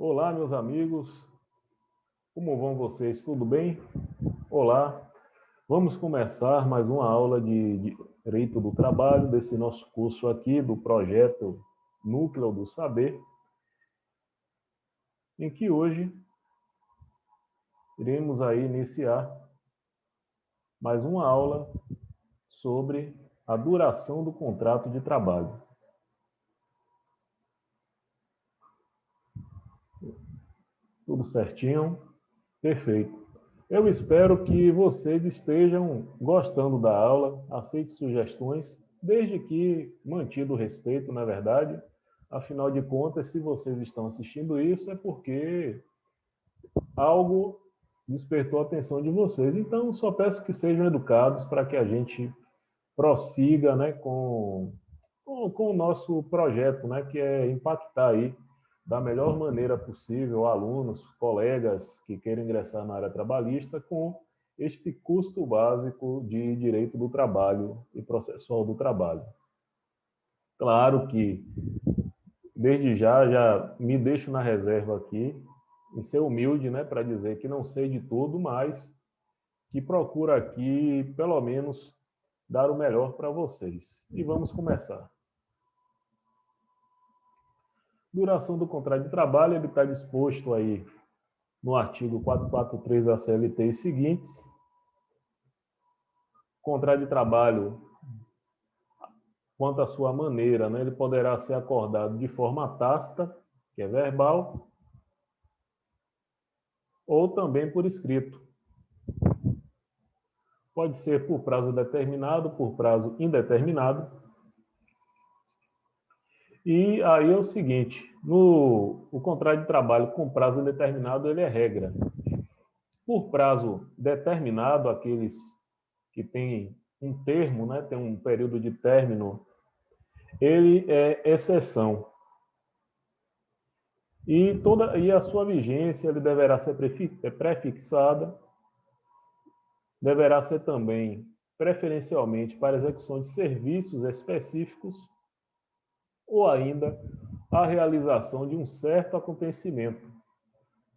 Olá, meus amigos, como vão vocês? Tudo bem? Olá, vamos começar mais uma aula de Direito do Trabalho, desse nosso curso aqui do projeto Núcleo do Saber, em que hoje iremos aí iniciar mais uma aula sobre a duração do contrato de trabalho. Tudo certinho? Perfeito. Eu espero que vocês estejam gostando da aula, aceite sugestões, desde que mantido o respeito, na verdade. Afinal de contas, se vocês estão assistindo isso, é porque algo despertou a atenção de vocês. Então, só peço que sejam educados para que a gente prossiga, né, com o nosso projeto, né, que é impactar aí da melhor maneira possível alunos, colegas que queiram ingressar na área trabalhista com este custo básico de direito do trabalho e processual do trabalho. Claro que, desde já me deixo na reserva aqui, em ser humilde, né, para dizer que não sei de tudo, mas que procuro aqui, pelo menos, dar o melhor para vocês. E vamos começar. Duração do contrato de trabalho, ele está disposto aí no artigo 443 da CLT e seguintes. Contrato de trabalho, quanto à sua maneira, né, ele poderá ser acordado de forma tácita, que é verbal, ou também por escrito. Pode ser por prazo determinado, por prazo indeterminado. E aí é o seguinte, o contrato de trabalho com prazo indeterminado, ele é regra. Por prazo determinado, aqueles que têm um termo, né, tem um período de término, ele é exceção. E a sua vigência ele deverá ser prefixada, deverá ser também preferencialmente para execução de serviços específicos ou ainda a realização de um certo acontecimento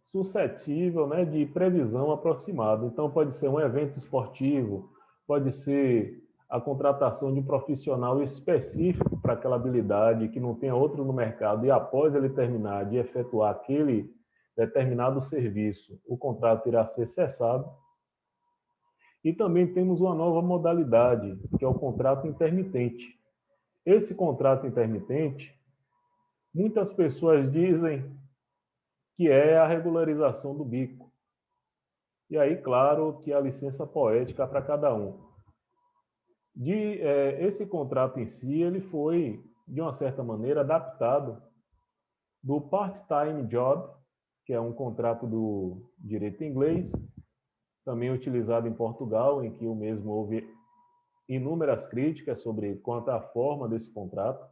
suscetível, né, de previsão aproximada. Então, pode ser um evento esportivo, pode ser a contratação de um profissional específico para aquela habilidade que não tenha outro no mercado e após ele terminar de efetuar aquele determinado serviço, o contrato irá ser cessado. E também temos uma nova modalidade, que é o contrato intermitente. Esse contrato intermitente, muitas pessoas dizem que é a regularização do bico. E aí, claro, que a licença poética para cada um. Esse contrato em si, ele foi, de uma certa maneira, adaptado do part-time job, que é um contrato do direito inglês, também utilizado em Portugal, em que o mesmo houve inúmeras críticas sobre quanto à forma desse contrato.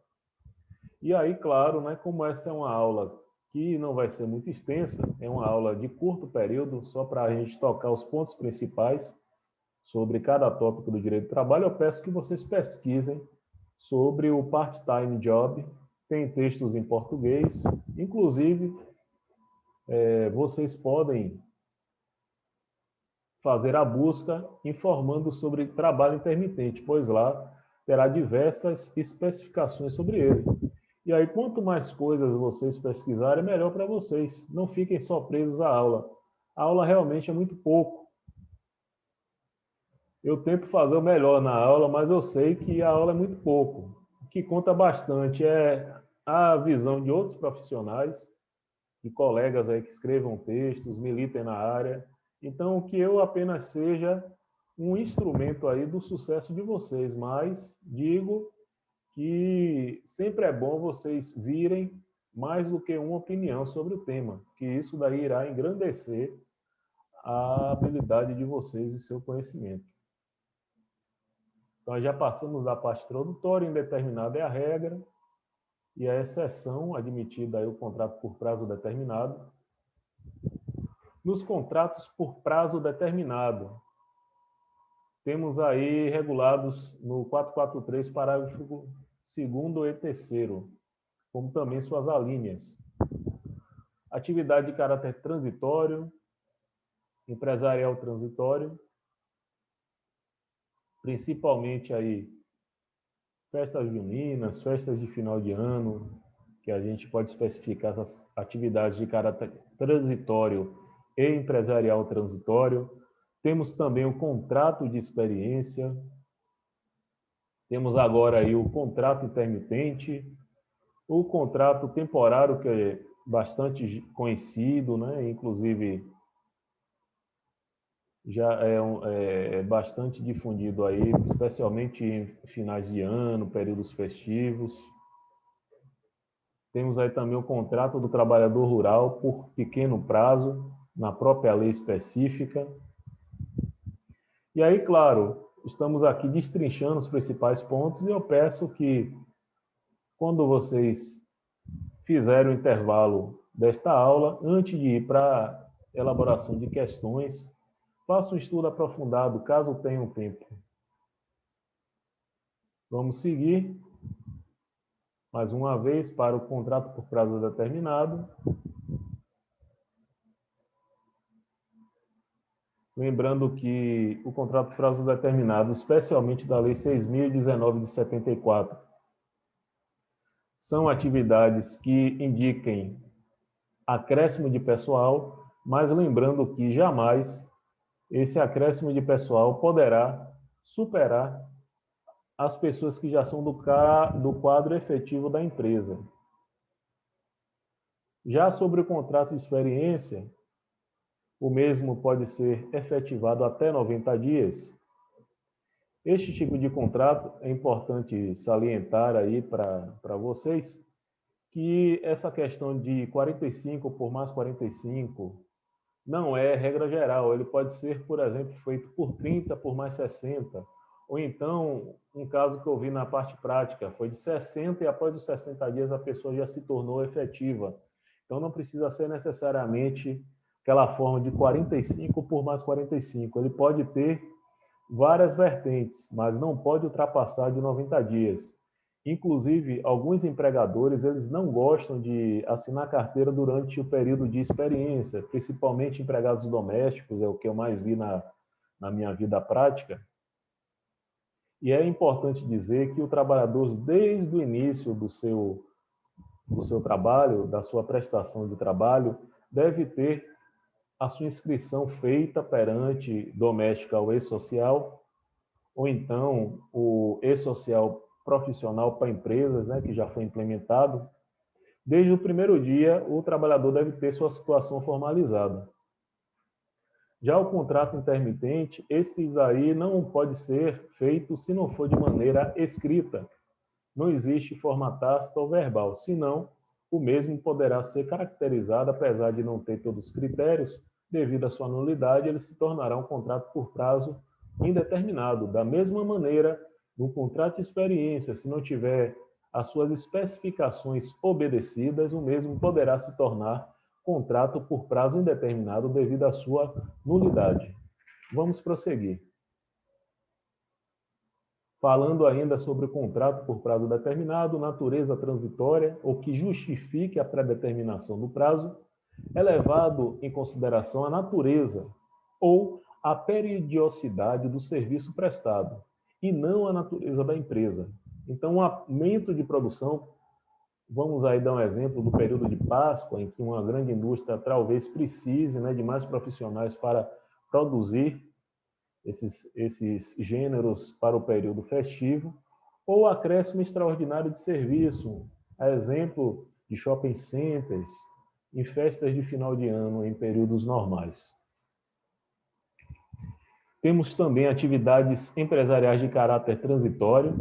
E aí, claro, né, como essa é uma aula que não vai ser muito extensa, é uma aula de curto período, só para a gente tocar os pontos principais sobre cada tópico do direito do trabalho, eu peço que vocês pesquisem sobre o part-time job, tem textos em português, inclusive vocês podem fazer a busca informando sobre trabalho intermitente, pois lá terá diversas especificações sobre ele. E aí, quanto mais coisas vocês pesquisarem, melhor para vocês. Não fiquem só presos à aula. A aula realmente é muito pouco. Eu tento fazer o melhor na aula, mas eu sei que a aula é muito pouco. O que conta bastante é a visão de outros profissionais, de colegas aí que escrevam textos, militem na área. Então, que eu apenas seja um instrumento aí do sucesso de vocês, mas digo que sempre é bom vocês virem mais do que uma opinião sobre o tema, que isso daí irá engrandecer a habilidade de vocês e seu conhecimento. Então, já passamos da parte introdutória, indeterminada é a regra, e a exceção admitida aí o contrato por prazo determinado. Nos contratos por prazo determinado, temos aí regulados no 443, parágrafo 2º e 3º, como também suas alíneas. atividade de caráter transitório, empresarial transitório, principalmente aí festas juninas, festas de final de ano, que a gente pode especificar essas atividades de caráter transitório e empresarial transitório. Temos também o contrato de experiência, temos agora aí o contrato intermitente, o contrato temporário, que é bastante conhecido, né? Inclusive já é bastante difundido aí, especialmente em finais de ano, períodos festivos. Temos aí também o contrato do trabalhador rural por pequeno prazo, na própria lei específica. E aí, claro, estamos aqui destrinchando os principais pontos e eu peço que, quando vocês fizerem o intervalo desta aula, antes de ir para a elaboração de questões, faça um estudo aprofundado, caso tenham tempo. Vamos seguir, mais uma vez, para o contrato por prazo determinado. Lembrando que o contrato por prazo determinado, especialmente da Lei 6.019 de 74, são atividades que indiquem acréscimo de pessoal, mas lembrando que jamais esse acréscimo de pessoal poderá superar as pessoas que já são do quadro efetivo da empresa. Já sobre o contrato de experiência, o mesmo pode ser efetivado até 90 dias. Este tipo de contrato é importante salientar aí para vocês que essa questão de 45 por mais 45 não é regra geral. Ele pode ser, por exemplo, feito por 30 por mais 60. Ou então, um caso que eu vi na parte prática, foi de 60 e após os 60 dias a pessoa já se tornou efetiva. Então, não precisa ser necessariamente aquela forma de 45 por mais 45. Ele pode ter várias vertentes, mas não pode ultrapassar de 90 dias. Inclusive, alguns empregadores, eles não gostam de assinar carteira durante o período de experiência, principalmente empregados domésticos, é o que eu mais vi na minha vida prática. E é importante dizer que o trabalhador, desde o início do seu trabalho, da sua prestação de trabalho, deve ter a sua inscrição feita perante doméstica ou e-social, ou então o e-social profissional para empresas, né, que já foi implementado. Desde o primeiro dia, o trabalhador deve ter sua situação formalizada. Já o contrato intermitente, esse daí não pode ser feito se não for de maneira escrita. Não existe forma tácita ou verbal, senão o mesmo poderá ser caracterizado, apesar de não ter todos os critérios, devido à sua nulidade, ele se tornará um contrato por prazo indeterminado. Da mesma maneira, no contrato de experiência, se não tiver as suas especificações obedecidas, o mesmo poderá se tornar contrato por prazo indeterminado devido à sua nulidade. Vamos prosseguir. Falando ainda sobre o contrato por prazo determinado, natureza transitória, ou que justifique a predeterminação do prazo, é levado em consideração a natureza ou a periodicidade do serviço prestado, e não a natureza da empresa. Então, o aumento de produção, vamos aí dar um exemplo do período de Páscoa, em que uma grande indústria talvez precise, né, de mais profissionais para produzir esses gêneros para o período festivo, ou acréscimo extraordinário de serviço, a exemplo de shopping centers, em festas de final de ano, em períodos normais. Temos também atividades empresariais de caráter transitório,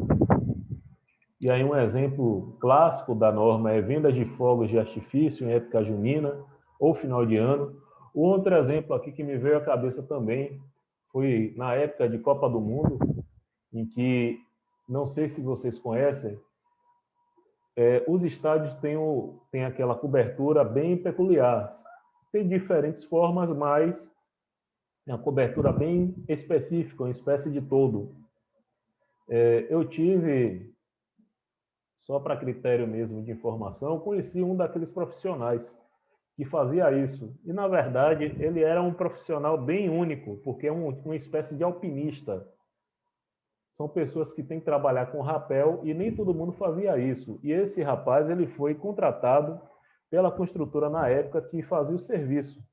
e aí um exemplo clássico da norma é venda de fogos de artifício em época junina ou final de ano. O outro exemplo aqui que me veio à cabeça também foi na época de Copa do Mundo, em que, não sei se vocês conhecem, os estádios têm aquela cobertura bem peculiar. Tem diferentes formas, mas é uma cobertura bem específica, uma espécie de todo. Eu tive, só para critério mesmo de informação, conheci um daqueles profissionais que fazia isso. E, na verdade, ele era um profissional bem único, porque é uma espécie de alpinista. São pessoas que têm que trabalhar com rapel e nem todo mundo fazia isso. E esse rapaz, ele foi contratado pela construtora na época que fazia o serviço.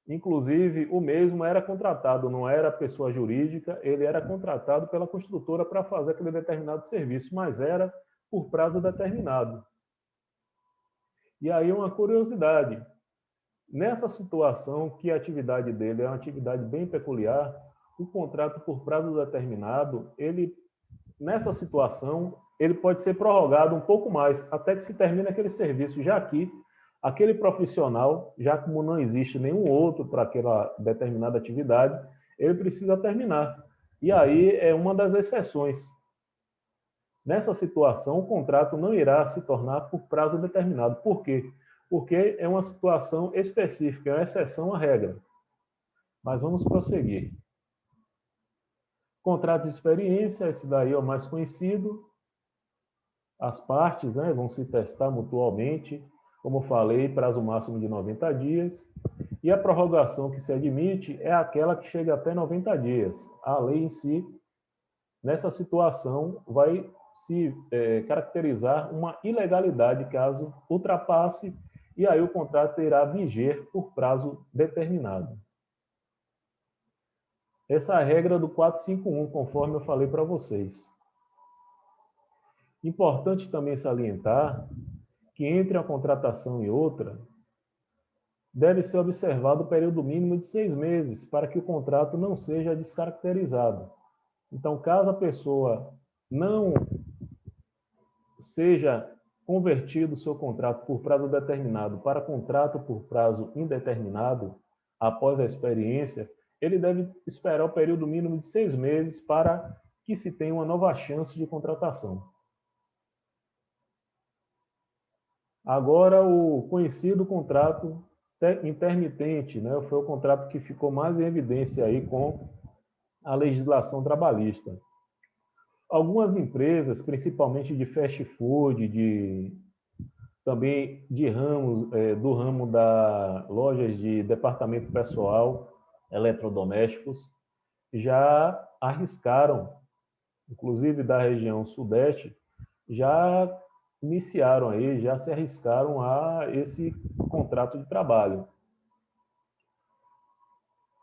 Inclusive, o mesmo era contratado, não era pessoa jurídica, ele era contratado pela construtora para fazer aquele determinado serviço, mas era por prazo determinado. E aí uma curiosidade, nessa situação que a atividade dele é uma atividade bem peculiar, o contrato por prazo determinado, ele nessa situação, ele pode ser prorrogado um pouco mais, até que se termine aquele serviço, já que aquele profissional, já como não existe nenhum outro para aquela determinada atividade, ele precisa terminar. E aí é uma das exceções. Nessa situação, o contrato não irá se tornar por prazo determinado. Por quê? Porque é uma situação específica, é uma exceção à regra. Mas vamos prosseguir. Contrato de experiência, esse daí é o mais conhecido. As partes, né, vão se testar mutuamente, como falei, prazo máximo de 90 dias. E a prorrogação que se admite é aquela que chega até 90 dias. A lei em si, nessa situação, vai se caracterizar uma ilegalidade caso ultrapasse, e aí o contrato irá viger por prazo determinado. Essa é a regra do 451, conforme eu falei para vocês. Importante também salientar que entre uma contratação e outra, deve ser observado o período mínimo de 6 meses para que o contrato não seja descaracterizado. Então, caso a pessoa não seja convertido o seu contrato por prazo determinado para contrato por prazo indeterminado, após a experiência, ele deve esperar o período mínimo de 6 meses para que se tenha uma nova chance de contratação. Agora, o conhecido contrato intermitente, né, foi o contrato que ficou mais em evidência aí com a legislação trabalhista. Algumas empresas, principalmente de fast food, também de ramos, do ramo da lojas de departamento pessoal, eletrodomésticos, já arriscaram, inclusive da região sudeste, já iniciaram aí, já se arriscaram a esse contrato de trabalho.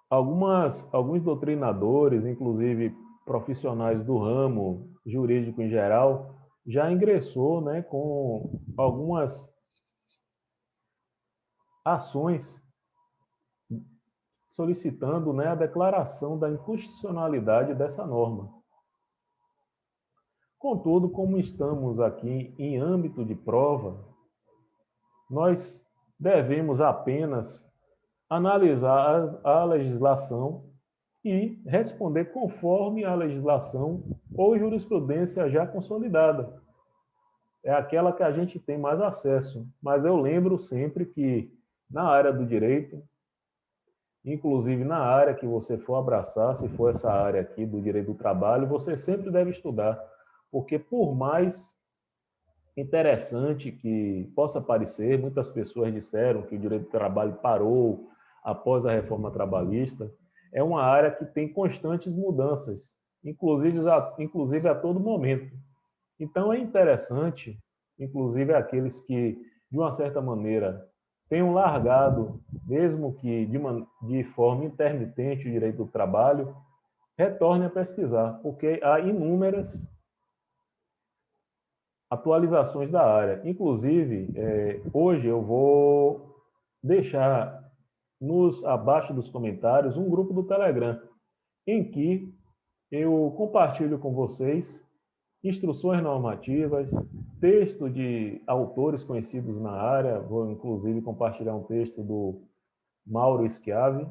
Alguns doutrinadores, inclusive profissionais do ramo jurídico em geral, já ingressou, né, com algumas ações solicitando, né, a declaração da inconstitucionalidade dessa norma. Contudo, como estamos aqui em âmbito de prova, nós devemos apenas analisar a legislação e responder conforme a legislação ou jurisprudência já consolidada. É aquela que a gente tem mais acesso. Mas eu lembro sempre que na área do direito, inclusive na área que você for abraçar, se for essa área aqui do direito do trabalho, você sempre deve estudar, porque por mais interessante que possa parecer, muitas pessoas disseram que o direito do trabalho parou após a reforma trabalhista, é uma área que tem constantes mudanças, inclusive a todo momento. Então é interessante, inclusive aqueles que, de uma certa maneira, tenham largado, mesmo que de forma intermitente, o direito do trabalho, retornem a pesquisar, porque há inúmeras atualizações da área. Inclusive, hoje eu vou deixar abaixo dos comentários um grupo do Telegram, em que eu compartilho com vocês instruções normativas, texto de autores conhecidos na área. Vou, inclusive, compartilhar um texto do Mauro Schiavi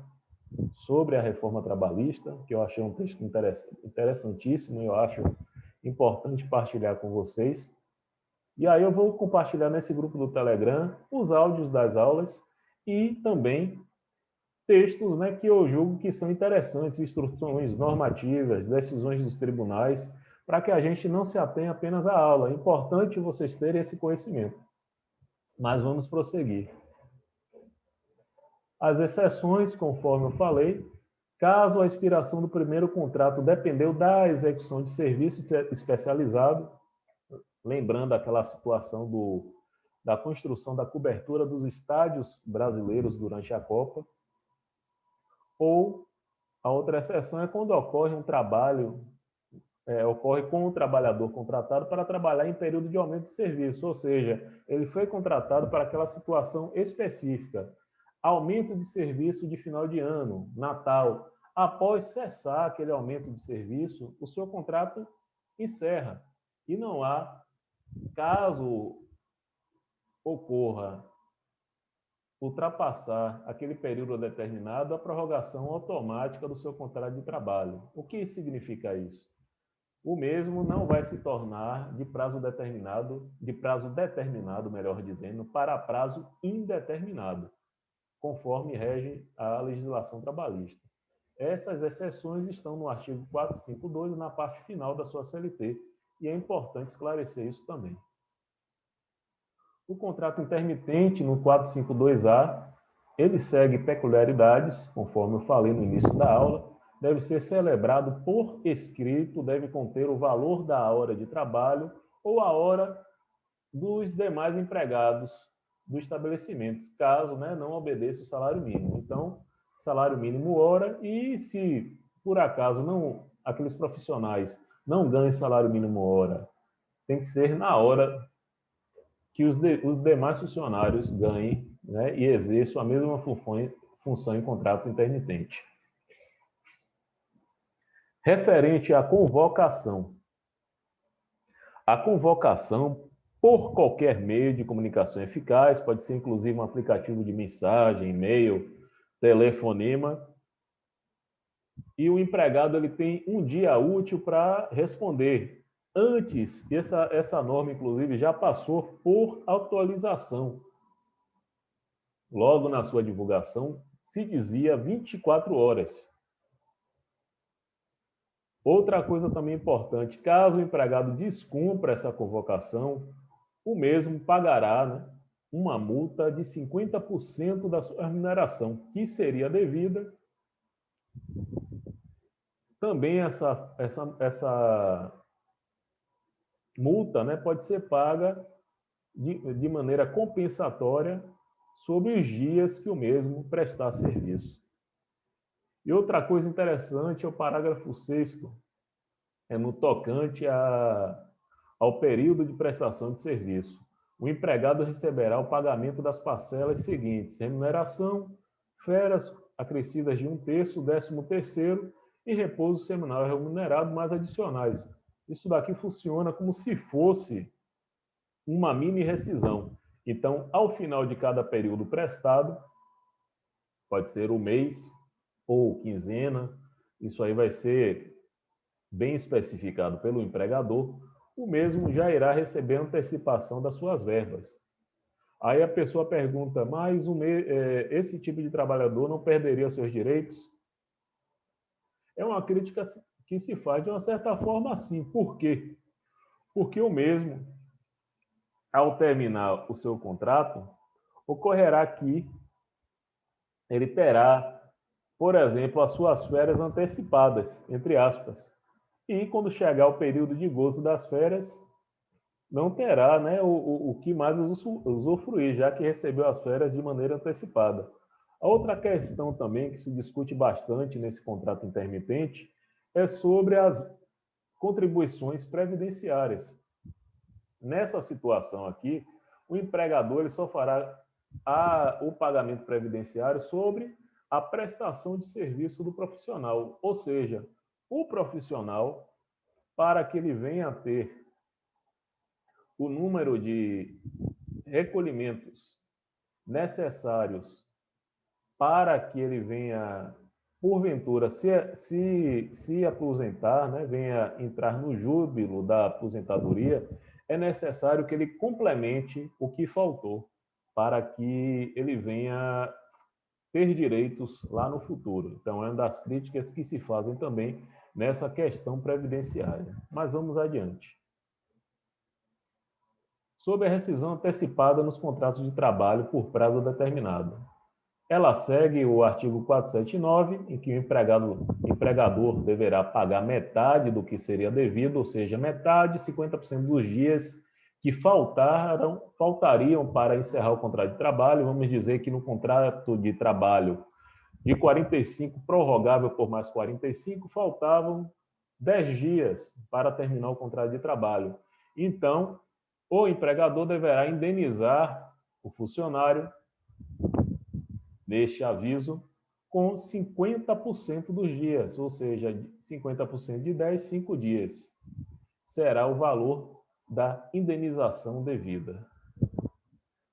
sobre a reforma trabalhista, que eu achei um texto interessantíssimo e eu acho importante partilhar com vocês. E aí eu vou compartilhar nesse grupo do Telegram os áudios das aulas e também textos, né, que eu julgo que são interessantes, instruções normativas, decisões dos tribunais, para que a gente não se atenha apenas à aula. É importante vocês terem esse conhecimento. Mas vamos prosseguir. As exceções, conforme eu falei, caso a expiração do primeiro contrato dependeu da execução de serviço especializado, lembrando aquela situação da construção da cobertura dos estádios brasileiros durante a Copa, ou a outra exceção é quando ocorre um trabalho, ocorre com o trabalhador contratado para trabalhar em período de aumento de serviço, ou seja, ele foi contratado para aquela situação específica, aumento de serviço de final de ano, Natal. Após cessar aquele aumento de serviço, o seu contrato encerra. E não há, caso ocorra ultrapassar aquele período determinado, a prorrogação automática do seu contrato de trabalho. O que significa isso? O mesmo não vai se tornar de prazo determinado, melhor dizendo, para prazo indeterminado, conforme rege a legislação trabalhista. Essas exceções estão no artigo 452, na parte final da sua CLT, e é importante esclarecer isso também. O contrato intermitente, no 452A, ele segue peculiaridades, conforme eu falei no início da aula, deve ser celebrado por escrito, deve conter o valor da hora de trabalho ou a hora dos demais empregados do estabelecimento, caso não obedeça o salário mínimo. Então, salário mínimo hora, e se por acaso aqueles profissionais não ganhem salário mínimo hora, tem que ser na hora que os demais funcionários ganhem e exerçam a mesma função em contrato intermitente. Referente à convocação. A convocação, por qualquer meio de comunicação eficaz, pode ser inclusive um aplicativo de mensagem, e-mail, telefonema, e o empregado ele tem um dia útil para responder. Antes, essa norma, inclusive, já passou por atualização. Logo na sua divulgação, se dizia 24 horas. Outra coisa também importante, caso o empregado descumpra essa convocação, o mesmo pagará uma multa de 50% da sua remuneração, que seria devida. Também essa multa pode ser paga de maneira compensatória sobre os dias que o mesmo prestar serviço. E outra coisa interessante é o parágrafo 6º, no tocante ao período de prestação de serviço. O empregado receberá o pagamento das parcelas seguintes: remuneração, férias acrescidas de 1/3, 13º e repouso semanal remunerado mais adicionais. Isso daqui funciona como se fosse uma mini rescisão. Então, ao final de cada período prestado, pode ser o mês ou quinzena, isso aí vai ser bem especificado pelo empregador, o mesmo já irá receber antecipação das suas verbas. Aí a pessoa pergunta, mas esse tipo de trabalhador não perderia seus direitos? É uma crítica que se faz de uma certa forma sim. Por quê? Porque o mesmo, ao terminar o seu contrato, ocorrerá que ele terá, por exemplo, as suas férias antecipadas, entre aspas. E quando chegar o período de gozo das férias, não terá o que mais usufruir, já que recebeu as férias de maneira antecipada. A outra questão também que se discute bastante nesse contrato intermitente é sobre as contribuições previdenciárias. Nessa situação aqui, o empregador ele só fará o pagamento previdenciário sobre a prestação de serviço do profissional, ou seja, o profissional, para que ele venha a ter o número de recolhimentos necessários para que ele venha, porventura, se aposentar, venha entrar no júbilo da aposentadoria, é necessário que ele complemente o que faltou para que ele venha ter direitos lá no futuro. Então, é uma das críticas que se fazem também nessa questão previdenciária. Mas vamos adiante. sobre a rescisão antecipada nos contratos de trabalho por prazo determinado. Ela segue o artigo 479, em que o empregador deverá pagar metade do que seria devido, ou seja, metade, 50% dos dias que faltariam para encerrar o contrato de trabalho. Vamos dizer que no contrato de trabalho de 45, prorrogável por mais 45, faltavam 10 dias para terminar o contrato de trabalho. Então, o empregador deverá indenizar o funcionário neste aviso com 50% dos dias, ou seja, 50% de 10, 5 dias. Será o valor da indenização devida.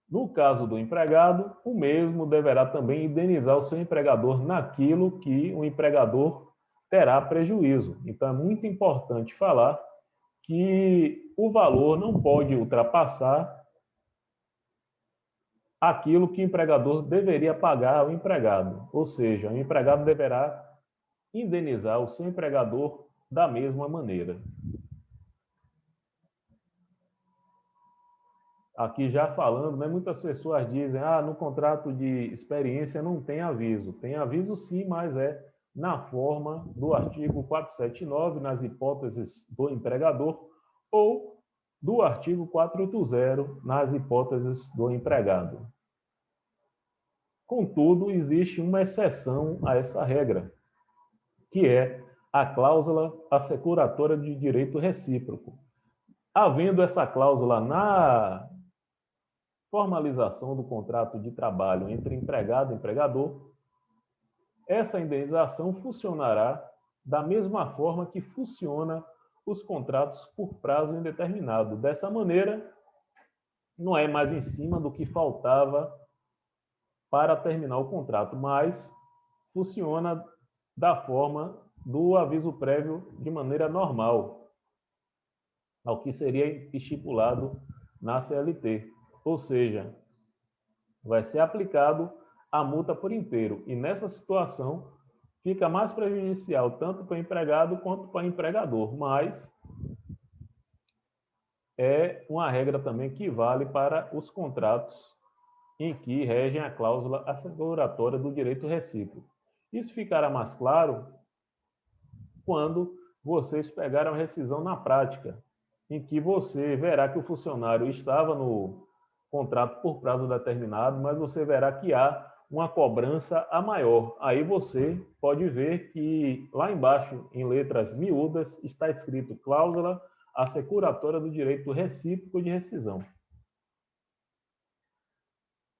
No caso do empregado, o mesmo deverá também indenizar o seu empregador naquilo que o empregador terá prejuízo. Então, é muito importante falar que o valor não pode ultrapassar aquilo que o empregador deveria pagar ao empregado. Ou seja, o empregado deverá indenizar o seu empregador da mesma maneira. Aqui já falando, né, muitas pessoas dizem, no contrato de experiência não tem aviso. Tem aviso sim, mas é na forma do artigo 479, nas hipóteses do empregador, ou do artigo 480, nas hipóteses do empregado. Contudo, existe uma exceção a essa regra, que é a cláusula assecuratória de direito recíproco. Havendo essa cláusula na formalização do contrato de trabalho entre empregado e empregador, essa indenização funcionará da mesma forma que funciona os contratos por prazo indeterminado. Dessa maneira, não é mais em cima do que faltava para terminar o contrato, mas funciona da forma do aviso prévio de maneira normal, ao que seria estipulado na CLT. Ou seja, vai ser aplicado a multa por inteiro. E nessa situação, fica mais prejudicial tanto para o empregado quanto para o empregador. Mas é uma regra também que vale para os contratos em que regem a cláusula asseguratória do direito recíproco. Isso ficará mais claro quando vocês pegaram a rescisão na prática, em que você verá que o funcionário estava no contrato por prazo determinado, mas você verá que há uma cobrança a maior. Aí você pode ver que lá embaixo, em letras miúdas, está escrito cláusula assecuratória do direito recíproco de rescisão.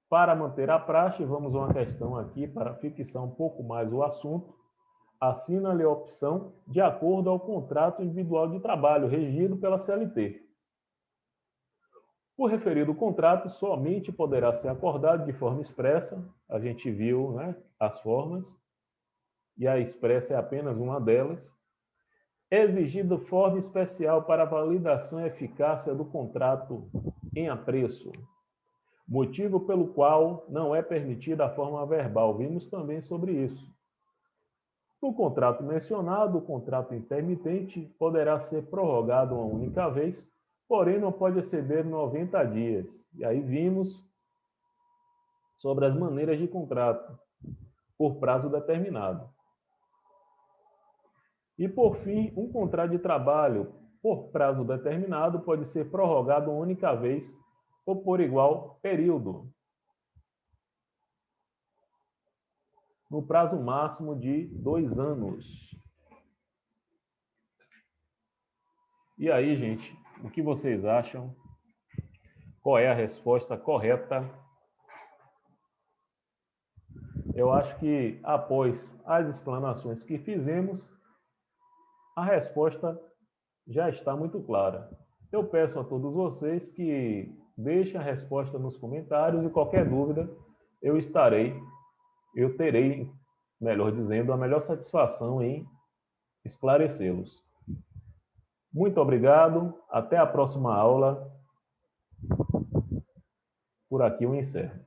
Para manter a praxe, vamos a uma questão aqui para fixar um pouco mais o assunto. Assina-lhe a opção de acordo ao contrato individual de trabalho regido pela CLT. O referido contrato somente poderá ser acordado de forma expressa, a gente viu, né, as formas, e a expressa é apenas uma delas, exigido forma especial para a validação e eficácia do contrato em apreço, motivo pelo qual não é permitida a forma verbal. Vimos também sobre isso. No contrato mencionado, o contrato intermitente poderá ser prorrogado uma única vez, porém não pode exceder 90 dias. E aí vimos sobre as maneiras de contrato por prazo determinado. E, por fim, um contrato de trabalho por prazo determinado pode ser prorrogado uma única vez ou por igual período, no prazo máximo de 2 anos. E aí, gente, o que vocês acham? Qual é a resposta correta? Eu acho que, após as explanações que fizemos, a resposta já está muito clara. Eu peço a todos vocês que deixem a resposta nos comentários e qualquer dúvida eu terei, melhor dizendo, a melhor satisfação em esclarecê-los. Muito obrigado, até a próxima aula. Por aqui eu encerro.